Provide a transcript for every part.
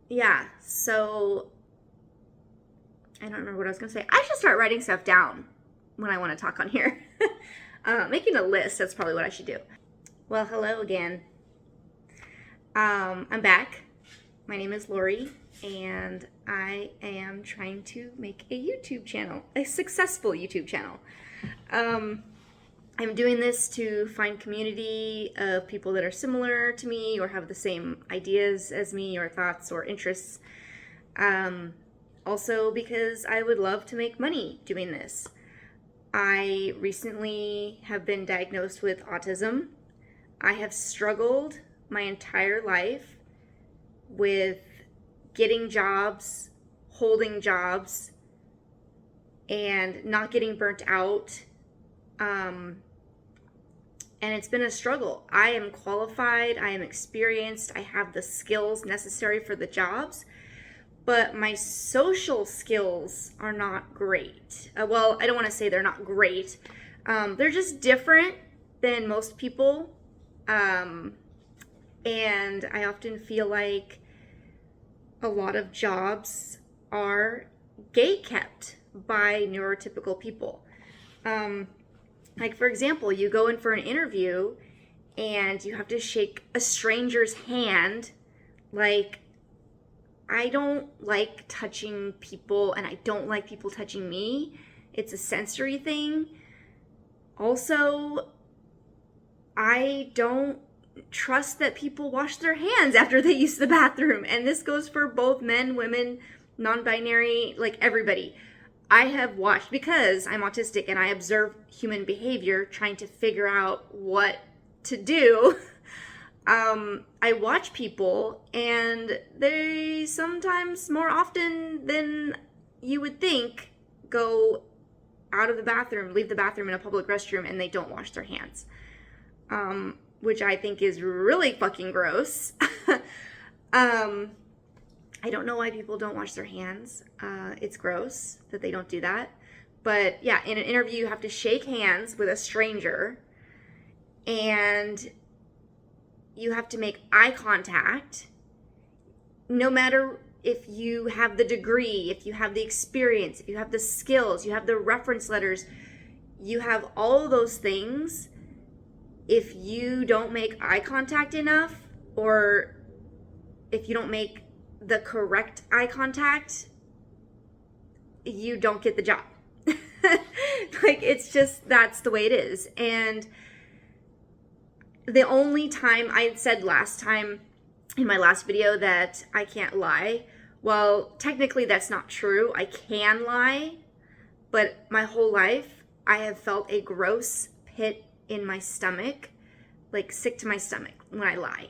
yeah, so I don't remember what I was going to say. I should start writing stuff down when I want to talk on here. Making a list, that's probably what I should do. Well, hello again. I'm back. My name is Lori, and I am trying to make a YouTube channel, a successful YouTube channel. I'm doing this to find community of people that are similar to me or have the same ideas as me or thoughts or interests. Also because I would love to make money doing this. I recently have been diagnosed with autism. I have struggled my entire life with getting jobs, holding jobs, and not getting burnt out. And it's been a struggle. I am qualified, I am experienced, I have the skills necessary for the jobs, but my social skills are not great. Well, I don't want to say they're not great. They're just different than most people. And I often feel like a lot of jobs are gate-kept by neurotypical people. Like, for example, you go in for an interview and you have to shake a stranger's hand. Like, I don't like touching people, and I don't like people touching me. It's a sensory thing. Also, I don't trust that people wash their hands after they use the bathroom. And this goes for both men, women, non-binary, like everybody. I have watched, because I'm autistic and I observe human behavior trying to figure out what to do. I watch people, and they sometimes, more often than you would think, go out of the bathroom, leave the bathroom in a public restroom, and they don't wash their hands. Which I think is really fucking gross. I don't know why people don't wash their hands. It's gross that they don't do that. But yeah, in an interview, you have to shake hands with a stranger, and you have to make eye contact. No matter if you have the degree, if you have the experience, if you have the skills, you have the reference letters, you have all of those things. If you don't make eye contact enough, or if you don't make the correct eye contact, you don't get the job. Like, it's just, that's the way it is. And the only time, I had said last time in my last video that I can't lie. Well, technically that's not true. I can lie, but my whole life I have felt a gross pit in my stomach, like sick to my stomach when I lie.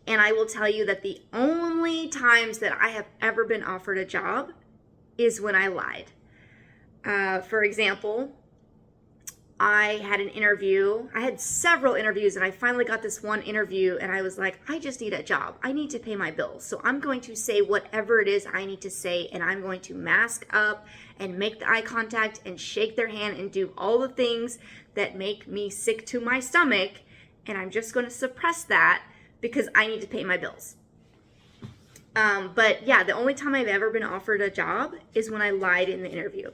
And I will tell you that the only times that I have ever been offered a job is when I lied. For example, I had an interview. I had several interviews, and I finally got this one interview, and I was like, I just need a job. I need to pay my bills. So I'm going to say whatever it is I need to say, and I'm going to mask up and make the eye contact and shake their hand and do all the things that make me sick to my stomach, and I'm just going to suppress that because I need to pay my bills. But yeah, the only time I've ever been offered a job is when I lied in the interview.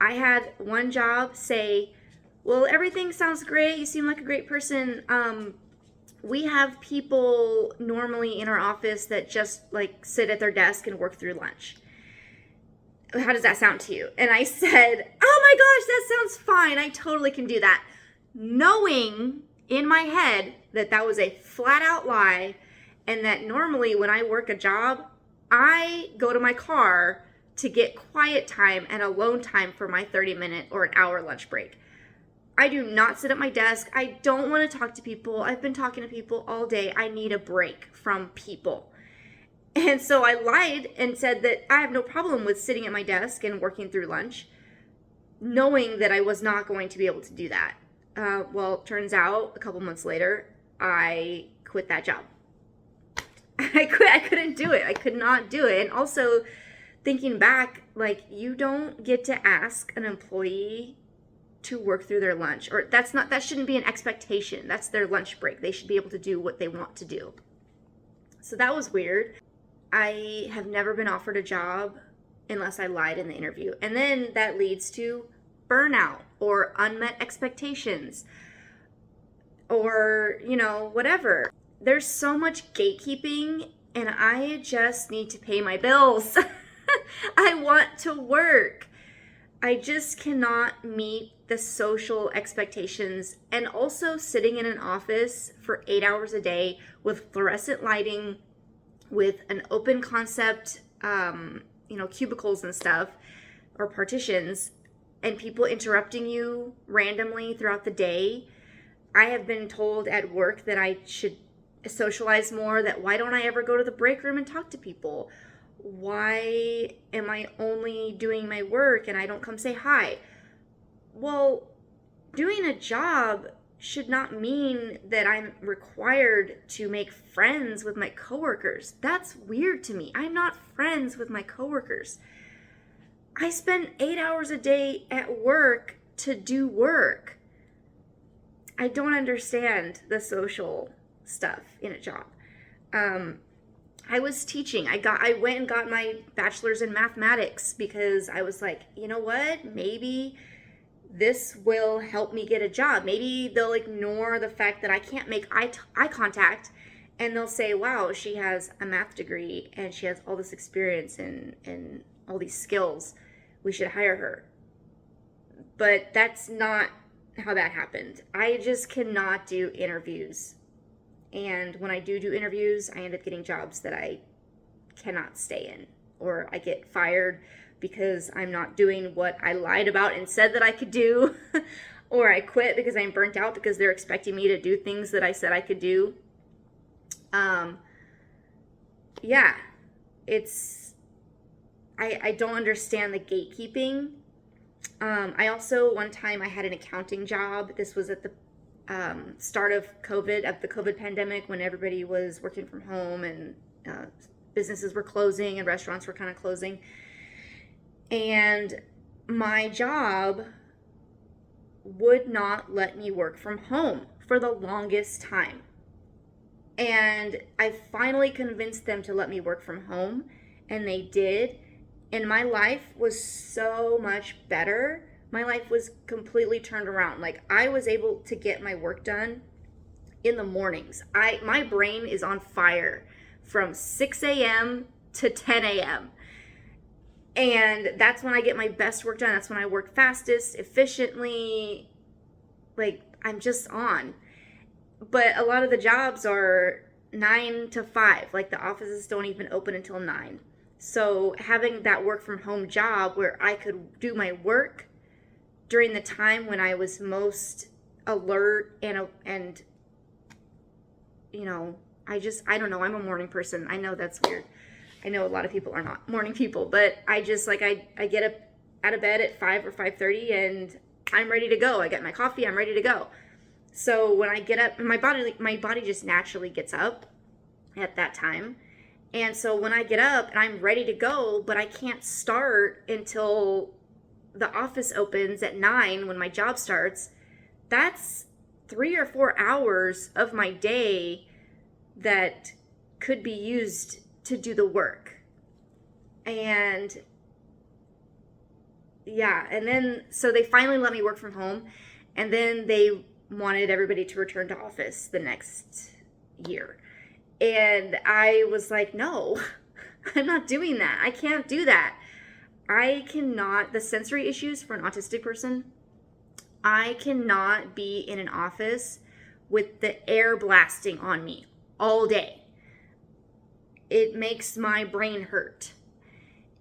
I had one job say, well, everything sounds great. You seem like a great person. We have people normally in our office that just like sit at their desk and work through lunch. How does that sound to you? And I said, oh my gosh, that sounds fine. I totally can do that. Knowing in my head that that was a flat out lie, and that normally when I work a job, I go to my car to get quiet time and alone time for my 30-minute or an hour lunch break. I do not sit at my desk. I don't want to talk to people. I've been talking to people all day. I need a break from people. And so I lied and said that I have no problem with sitting at my desk and working through lunch, knowing that I was not going to be able to do that. Well, turns out a couple months later, I quit that job. I couldn't do it. I could not do it. And also, thinking back, like, you don't get to ask an employee to work through their lunch, or that shouldn't be an expectation. That's their lunch break. They should be able to do what they want to do. So that was weird. I have never been offered a job unless I lied in the interview. And then that leads to burnout or unmet expectations or, whatever. There's so much gatekeeping, and I just need to pay my bills. I want to work. I just cannot meet the social expectations. And also sitting in an office for 8 hours a day with fluorescent lighting, with an open concept, cubicles and stuff, or partitions, and people interrupting you randomly throughout the day. I have been told at work that I should socialize more, that why don't I ever go to the break room and talk to people? Why am I only doing my work and I don't come say hi? Well, doing a job should not mean that I'm required to make friends with my coworkers. That's weird to me. I'm not friends with my coworkers. I spend 8 hours a day at work to do work. I don't understand the social stuff in a job. I was teaching. I went and got my bachelor's in mathematics because I was like, you know what? Maybe this will help me get a job. Maybe they'll ignore the fact that I can't make eye contact, and they'll say, wow, she has a math degree and she has all this experience and all these skills. We should hire her. But that's not how that happened. I just cannot do interviews. And when I do interviews, I end up getting jobs that I cannot stay in, or I get fired because I'm not doing what I lied about and said that I could do, or I quit because I'm burnt out because they're expecting me to do things that I said I could do. Yeah, I don't understand the gatekeeping. I also, one time I had an accounting job. This was at the start of COVID, of the COVID pandemic, when everybody was working from home and businesses were closing and restaurants were kind of closing. And my job would not let me work from home for the longest time. And I finally convinced them to let me work from home, and they did. And my life was so much better. My life was completely turned around. Like, I was able to get my work done in the mornings. My brain is on fire from 6 a.m. to 10 a.m. And that's when I get my best work done. That's when I work fastest, efficiently. Like, I'm just on. But a lot of the jobs are 9 to 5. Like, the offices don't even open until 9. So having that work from home job where I could do my work during the time when I was most alert and I don't know, I'm a morning person. I know that's weird. I know a lot of people are not morning people, but I just, like, I get up out of bed at 5 or 5:30 and I'm ready to go. I get my coffee, I'm ready to go. So when I get up, my body just naturally gets up at that time. And so when I get up and I'm ready to go, but I can't start until the office opens at 9 when my job starts, that's 3 or 4 hours of my day that could be used to do the work. And yeah, and then so they finally let me work from home, and then they wanted everybody to return to office the next year. And I was like, no, I'm not doing that. I can't do that. I cannot, the sensory issues for an autistic person, I cannot be in an office with the air blasting on me all day. It makes my brain hurt.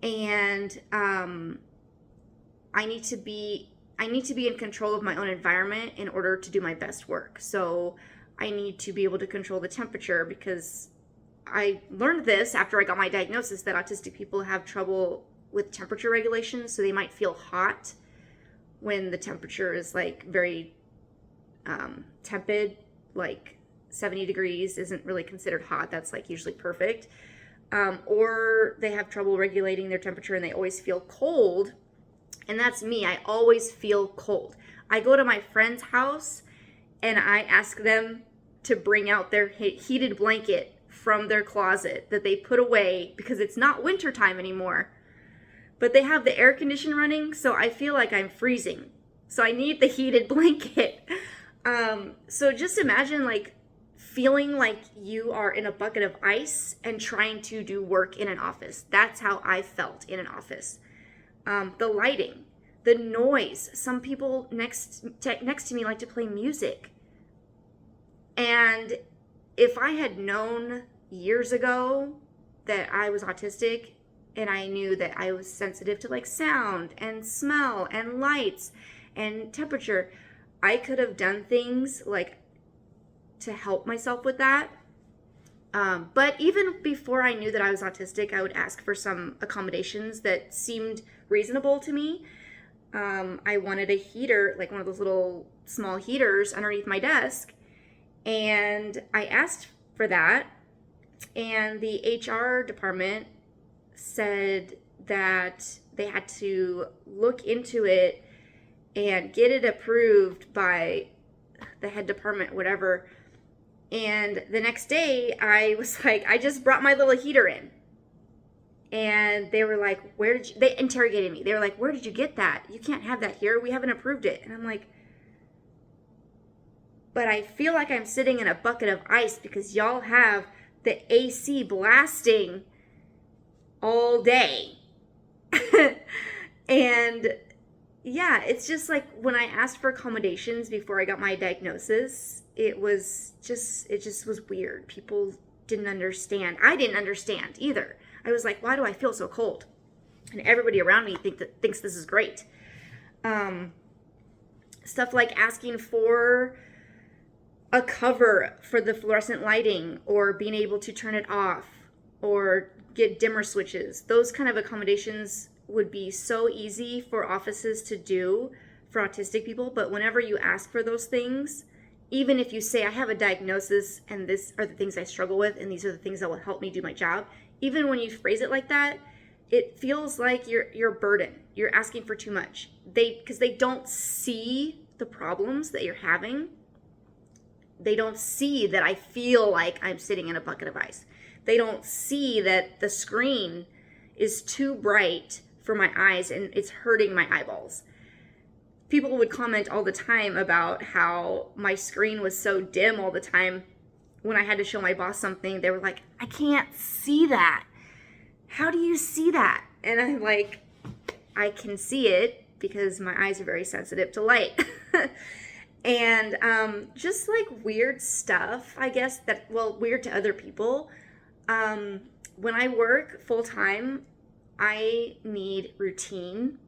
And I need to be in control of my own environment in order to do my best work. So I need to be able to control the temperature, because I learned this after I got my diagnosis, that autistic people have trouble with temperature regulation. So they might feel hot when the temperature is like very tepid, like 70 degrees isn't really considered hot. That's like usually perfect. Or they have trouble regulating their temperature and they always feel cold. And that's me. I always feel cold. I go to my friend's house and I ask them to bring out their heated blanket from their closet that they put away because it's not wintertime anymore. But they have the air conditioner running, so I feel like I'm freezing. So I need the heated blanket. So just imagine like feeling like you are in a bucket of ice and trying to do work in an office. That's how I felt in an office. The lighting, the noise. Some people next to me like to play music. And if I had known years ago that I was autistic and I knew that I was sensitive to like sound and smell and lights and temperature, I could have done things like to help myself with that. But even before I knew that I was autistic, I would ask for some accommodations that seemed reasonable to me. I wanted a heater, like one of those little small heaters underneath my desk. And I asked for that. And the HR department said that they had to look into it and get it approved by the head department, whatever. And the next day I was like, I just brought my little heater in. And they were like, they interrogated me. They were like, where did you get that? You can't have that here. We haven't approved it. And I'm like, but I feel like I'm sitting in a bucket of ice because y'all have the AC blasting all day. And yeah, it's just like when I asked for accommodations before I got my diagnosis, it just was weird. People didn't understand. I didn't understand either. I was like, why do I feel so cold? And everybody around me thinks this is great. Stuff like asking for a cover for the fluorescent lighting or being able to turn it off or get dimmer switches. Those kind of accommodations would be so easy for offices to do for autistic people. But whenever you ask for those things, even if you say, I have a diagnosis and this are the things I struggle with and these are the things that will help me do my job, even when you phrase it like that, it feels like you're a burden. You're asking for too much. Because they don't see the problems that you're having. They don't see that I feel like I'm sitting in a bucket of ice. They don't see that the screen is too bright for my eyes and it's hurting my eyeballs. People would comment all the time about how my screen was so dim all the time. When I had to show my boss something, they were like, I can't see that. How do you see that? And I'm like, I can see it because my eyes are very sensitive to light. And just like weird stuff, I guess, weird to other people. When I work full time, I need routine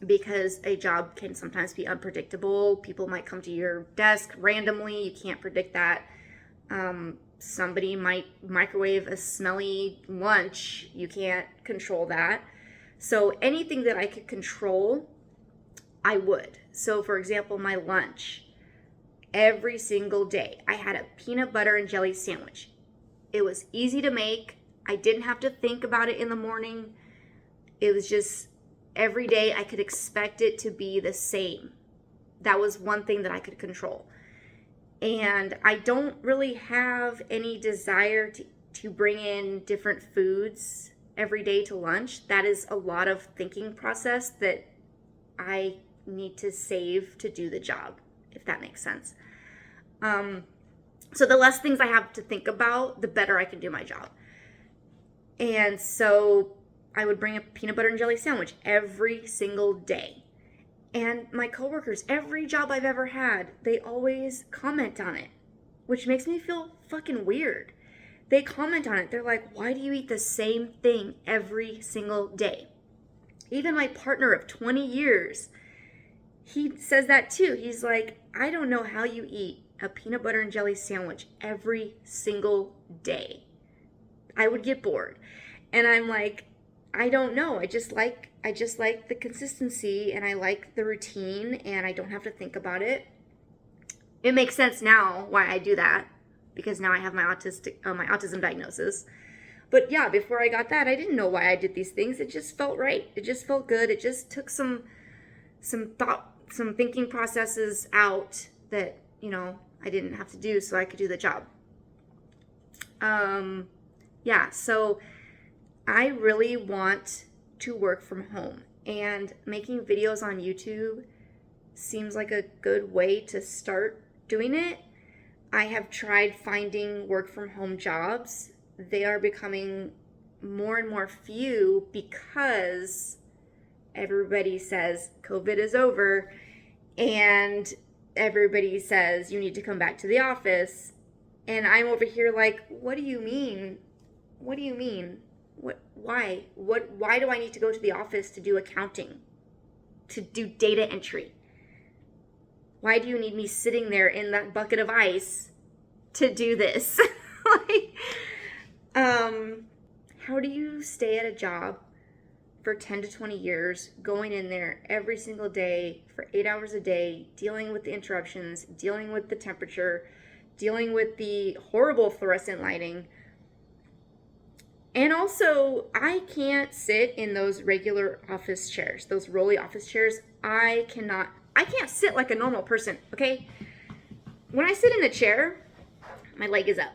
because a job can sometimes be unpredictable. People might come to your desk randomly. You can't predict that. Somebody might microwave a smelly lunch. You can't control that. So anything that I could control, I would. So for example, my lunch, every single day, I had a peanut butter and jelly sandwich. It was easy to make. I didn't have to think about it in the morning. It was just every day I could expect it to be the same. That was one thing that I could control. And I don't really have any desire to bring in different foods every day to lunch. That is a lot of thinking process that I need to save to do the job, if that makes sense. So the less things I have to think about, the better I can do my job. And so I would bring a peanut butter and jelly sandwich every single day. And my coworkers, every job I've ever had, they always comment on it, which makes me feel fucking weird. They comment on it. They're like, why do you eat the same thing every single day? Even my partner of 20 years, he says that too. He's like, I don't know how you eat a peanut butter and jelly sandwich every single day. I would get bored. And I'm like, I don't know. I just like the consistency and I like the routine and I don't have to think about it. It makes sense now why I do that because now I have my autism diagnosis. But yeah, before I got that, I didn't know why I did these things. It just felt right. It just felt good. It just took some thinking processes out that, I didn't have to do so I could do the job. Yeah, so I really want to work from home, and making videos on YouTube seems like a good way to start doing it. I have tried finding work from home jobs. They are becoming more and more few because everybody says COVID is over, and everybody says you need to come back to the office. And I'm over here like, what do you mean? What do you mean? Why? Why do I need to go to the office to do accounting? To do data entry? Why do you need me sitting there in that bucket of ice to do this? Like, how do you stay at a job for 10 to 20 years, going in there every single day for 8 hours a day, dealing with the interruptions, dealing with the temperature, dealing with the horrible fluorescent lighting? And also, I can't sit in those regular office chairs, those rolly office chairs. I can't sit like a normal person, okay? When I sit in a chair, my leg is up.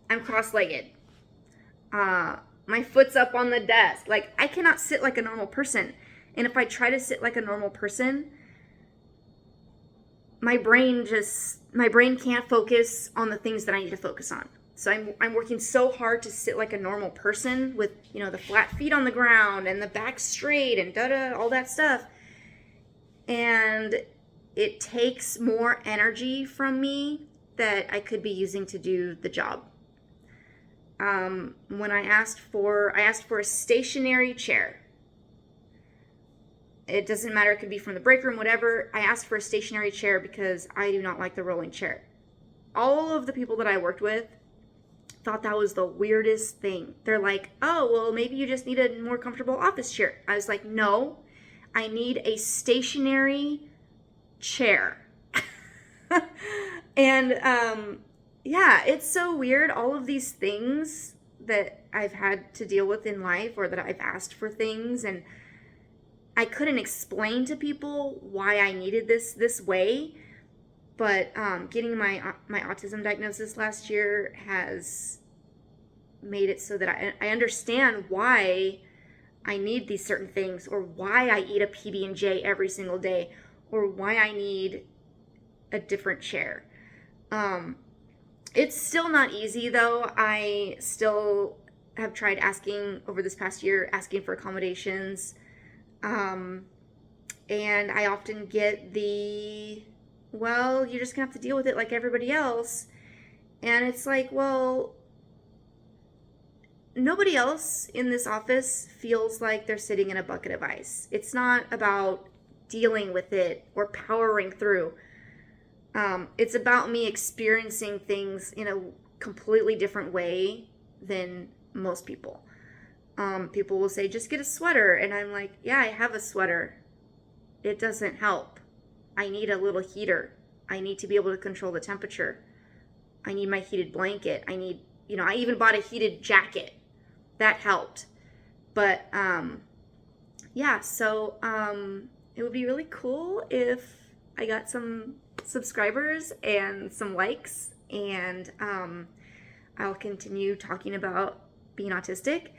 I'm cross-legged. My foot's up on the desk. Like, I cannot sit like a normal person. And if I try to sit like a normal person, my brain can't focus on the things that I need to focus on. So I'm working so hard to sit like a normal person with, the flat feet on the ground and the back straight and all that stuff. And it takes more energy from me that I could be using to do the job. When I asked for a stationary chair. It doesn't matter, it could be from the break room, whatever. I asked for a stationary chair because I do not like the rolling chair. All of the people that I worked with thought that was the weirdest thing. They're like, oh, well, maybe you just need a more comfortable office chair. I was like, no, I need a stationary chair. And yeah, it's so weird. All of these things that I've had to deal with in life, or that I've asked for things, and I couldn't explain to people why I needed this way. But getting my autism diagnosis last year has made it so that I understand why I need these certain things, or why I eat a PB&J every single day, or why I need a different chair. It's still not easy, though. I still have tried asking over this past year, asking for accommodations. And I often get well, you're just gonna have to deal with it like everybody else. And it's like, well, nobody else in this office feels like they're sitting in a bucket of ice. It's not about dealing with it or powering through. It's about me experiencing things in a completely different way than most people. People will say, just get a sweater. And I'm like, yeah, I have a sweater. It doesn't help. I need a little heater. I need to be able to control the temperature. I need my heated blanket. I even bought a heated jacket. That helped. But, yeah, so it would be really cool if I got some subscribers and some likes, and I'll continue talking about being autistic,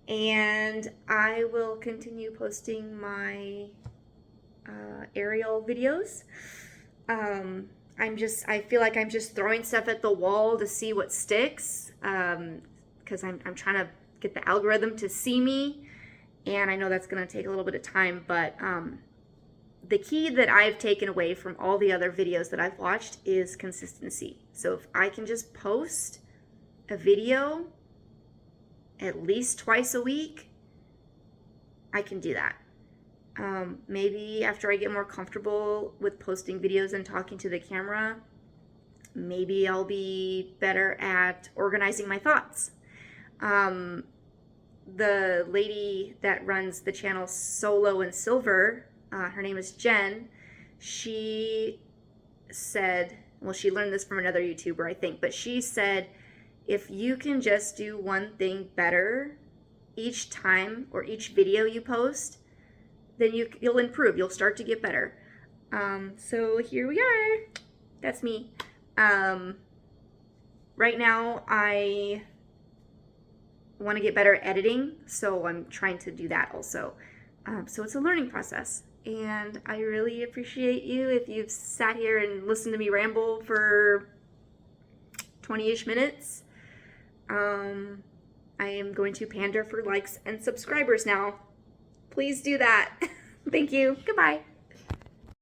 and I will continue posting my aerial videos. I feel like I'm just throwing stuff at the wall to see what sticks, because I'm trying to get the algorithm to see me, and I know that's going to take a little bit of time, but the key that I've taken away from all the other videos that I've watched is consistency. So if I can just post a video at least twice a week, I can do that. Maybe after I get more comfortable with posting videos and talking to the camera, maybe I'll be better at organizing my thoughts. The lady that runs the channel Solo and Silver, her name is Jen, she said, well, she learned this from another YouTuber, I think, but she said, if you can just do one thing better each time or each video you post, then you'll improve. You'll start to get better. So here we are. That's me. Right now, I want to get better at editing, so I'm trying to do that also. So it's a learning process, and I really appreciate you if you've sat here and listened to me ramble for 20-ish minutes. I am going to pander for likes and subscribers now. Please do that. Thank you. Goodbye.